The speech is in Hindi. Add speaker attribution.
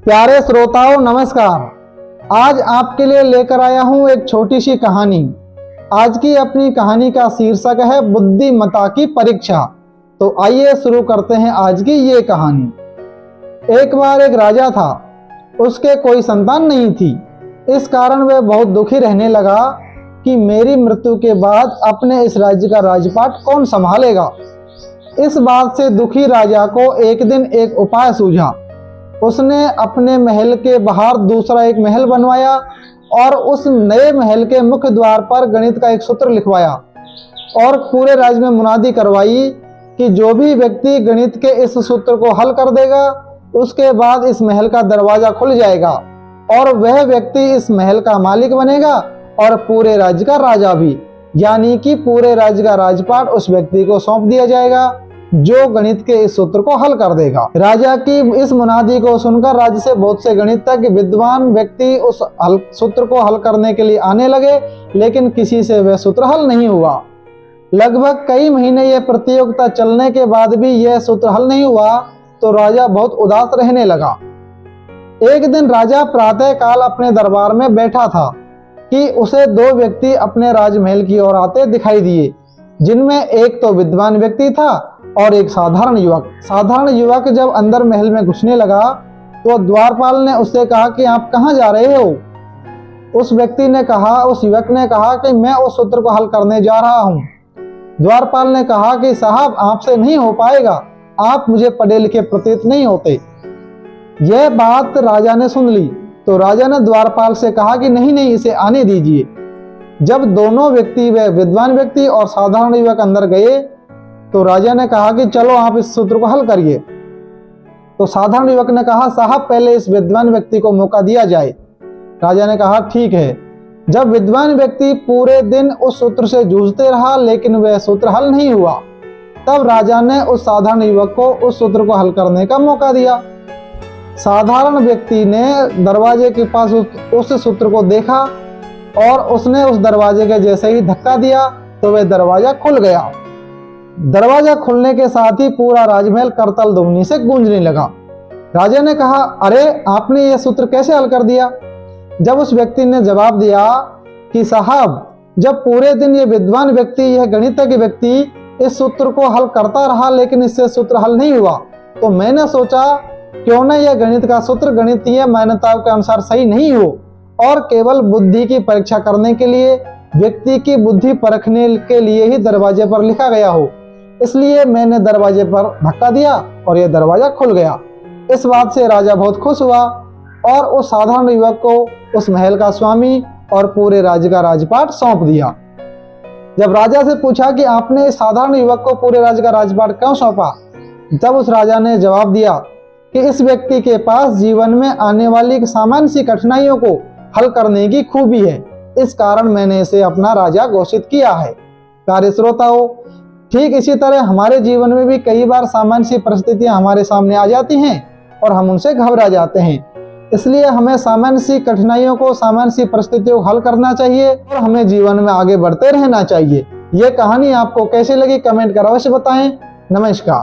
Speaker 1: प्यारे श्रोताओं नमस्कार। आज आपके लिए लेकर आया हूं एक छोटी सी कहानी। आज की अपनी कहानी का शीर्षक है बुद्धिमत्ता की परीक्षा। तो आइए शुरू करते हैं आज की ये कहानी। एक बार एक राजा था, उसके कोई संतान नहीं थी। इस कारण वह बहुत दुखी रहने लगा कि मेरी मृत्यु के बाद अपने इस राज्य का राजपाट कौन संभालेगा। इस बात से दुखी राजा को एक दिन एक उपाय सूझा। उसने अपने महल के बाहर दूसरा एक महल बनवाया और उस नए महल के मुख्य द्वार पर गणित का एक सूत्र लिखवाया और पूरे राज्य में मुनादी करवाई कि जो भी व्यक्ति गणित के इस सूत्र को हल कर देगा उसके बाद इस महल का दरवाजा खुल जाएगा और वह व्यक्ति इस महल का मालिक बनेगा और पूरे राज्य का राजा भी, यानी कि पूरे राज्य का राजपाट उस व्यक्ति को सौंप दिया जाएगा जो गणित के इस सूत्र को हल कर देगा। राजा की इस मुनादी को सुनकर राज्य से बहुत से गणितज्ञ विद्वान व्यक्ति उस सूत्र को हल करने के लिए आने लगे, लेकिन किसी से वह सूत्र हल नहीं हुआ। लगभग कई महीने यह प्रतियोगिता चलने के बाद भी यह सूत्र हल नहीं हुआ तो राजा बहुत उदास रहने लगा। एक दिन राजा प्रातः काल अपने दरबार में बैठा था कि उसे दो व्यक्ति अपने राजमहल की ओर आते दिखाई दिए, जिनमें एक तो विद्वान व्यक्ति था और एक साधारण युवक। साधारण युवक जब अंदर महल में घुसने लगा तो द्वारपाल ने उससे कहा कि आप कहाँ जा रहे हो। उस युवक ने कहा कि मैं उस सूत्र को हल करने जा रहा हूँ। द्वारपाल ने कहा कि साहब आपसे नहीं हो पाएगा, आप मुझे पढ़े लिखे प्रतीत नहीं होते। यह बात राजा ने सुन ली तो राजा ने द्वारपाल से कहा कि नहीं इसे आने दीजिए। जब दोनों व्यक्ति, वह विद्वान व्यक्ति और साधारण युवक अंदर गए तो राजा ने कहा कि चलो आप इस सूत्र को हल करिए। तो साधारण युवक ने कहा साहब पहले इस विद्वान व्यक्ति को मौका दिया जाए। राजा ने कहा ठीक है। जब विद्वान व्यक्ति पूरे दिन उस सूत्र से जूझते रहा लेकिन वह सूत्र हल नहीं हुआ, तब राजा ने उस साधारण युवक को उस सूत्र को हल करने का मौका दिया। साधारण व्यक्ति ने दरवाजे के पास उस सूत्र को देखा और उसने उस दरवाजे के जैसे ही धक्का दिया तो वह दरवाजा खुल गया। दरवाजा खुलने के साथ ही पूरा राजमहल करतल ध्वनि से गूंजने लगा। राजा ने कहा अरे आपने यह सूत्र कैसे हल कर दिया। जब उस व्यक्ति ने जवाब दिया कि साहब जब पूरे दिन ये विद्वान व्यक्ति, यह गणितज्ञ व्यक्ति इस सूत्र को हल करता रहा लेकिन इससे सूत्र हल नहीं हुआ, तो मैंने सोचा क्यों न यह गणित का सूत्र गणितीय मान्यताओं के अनुसार सही नहीं हो और केवल बुद्धि की परीक्षा करने के लिए, व्यक्ति की बुद्धि परखने के लिए ही दरवाजे पर लिखा गया हो। इसलिए मैंने दरवाजे पर धक्का दिया और यह दरवाजा खुल गया। इस बात से राजा बहुत खुश हुआ और उस साधारण युवक को उस महल का स्वामी और पूरे राज्य का राजपाट सौंप दिया। जब राजा से पूछा कि आपने इस साधारण युवक को पूरे राज्य का राजपाट क्यों सौंपा, तब उस राजा ने जवाब दिया कि इस व्यक्ति के पास जीवन में आने वाली सामान्य सी कठिनाइयों को हल करने की खूबी है, इस कारण मैंने इसे अपना राजा घोषित किया है। प्यारे श्रोताओं, ठीक इसी तरह हमारे जीवन में भी कई बार सामान्य सी परिस्थितियां हमारे सामने आ जाती हैं और हम उनसे घबरा जाते हैं। इसलिए हमें सामान्य सी कठिनाइयों को, सामान्य सी परिस्थितियों को हल करना चाहिए और हमें जीवन में आगे बढ़ते रहना चाहिए। ये कहानी आपको कैसी लगी कमेंट कर अवश्य बताएं। नमस्कार।